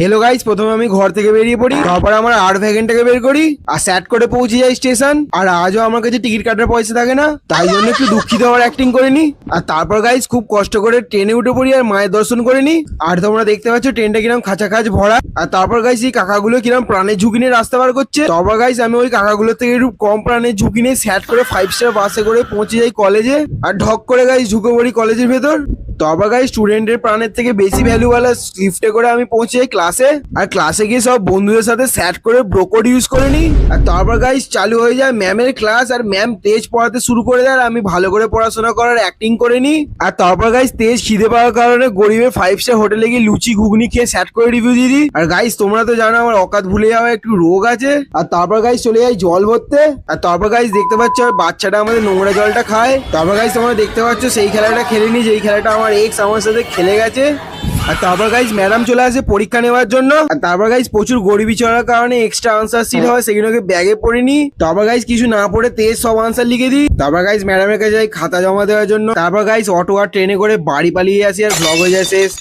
Hello guys, প্রথমে আমি ঘর থেকে বেরিয়ে পড়ি, তারপর আমার আর ভ্যাগনটাকে বের করি আর স্যাট করে পৌঁছে যাই স্টেশন। আর আজও আমার কাছে টিকিট কাটার পয়সা থাকে না, তাই জন্য একটু দুঃখিত হওয়ার অ্যাক্টিং করে নি। আর তারপর গাইস খুব কষ্ট করে ট্রেনে উঠে পড়ি আর মায়ের দর্শন করে নি। আর তোমরা দেখতে পাচ্ছ ট্রেনটা কিরম খাঁচাখাচ ভরা। আর তারপর গাইস এই কাকাগুলো কিরম প্রাণের ঝুঁকি নিয়ে রাস্তা পার করছে। তারপর গাইস আমি ওই কাকাগুলোর থেকে একটু কম প্রাণের ঝুঁকি নিয়ে স্যাট করে 5 স্টার বাসে করে পৌঁছে যাই কলেজে। আর ঢক করে গাইস ঢুকে পড়ি কলেজের ভেতর। তারপর গাইস স্টুডেন্টের প্রাণের থেকে বেশি ভ্যালুওয়ালা লিফটে করে আমি পৌঁছে যাই ক্লাসে। আর ক্লাসে গিয়ে সব বন্ধুদের সাথে স্যাট করে ব্রোকোড ইউজ করে নি। আর তারপর গাইস চালু হয়ে যায় ম্যামের ক্লাস, আর ম্যাম তেজ পড়াতে শুরু করে দেয়। আর আমি ভালো করে পড়াশোনা করার অ্যাক্টিং করে নি। আর তারপর গাইস তেজ খিদে পাওয়ার কারণে গরিবের 5 স্টার হোটেলে গিয়ে লুচি ঘুগনি খেয়ে স্যাট করে রিভিউ দিয়ে দিই। আর গাইস তোমরা তো জানো আমার অকাত ভুলে যাওয়া একটু রোগ আছে। আর তারপর গাইস চলে যাই জল ভরতে। আর তারপর গাইস দেখতে পাচ্ছ ওই বাচ্চাটা আমাদের নোংরা জলটা খায়। তারপর গাইস তোমরা দেখতে পাচ্ছ সেই খেলাটা খেলিনি, যেই খেলাটা আমার এক্স আমার সাথে খেলে গেছে। আর তারপর গাইস ম্যাডাম চলে আসে পরীক্ষা নেওয়ার জন্য। আর তারপর গাইস প্রচুর গরিবি চলার কারণে এক্সট্রা আনসার শিট হয়, সেগুলোকে ব্যাগে পড়ে নি। তারপর গাইস কিছু না পড়ে তেজ সব আনসার লিখে দিই। তারপর গাইস ম্যাডামের কাছে যাই খাতা জমা দেওয়ার জন্য। তারপর গাইস অটো আর ট্রেনে করে বাড়ি পালিয়ে আসি আর ভ্লগ হয়ে যায় শেষ।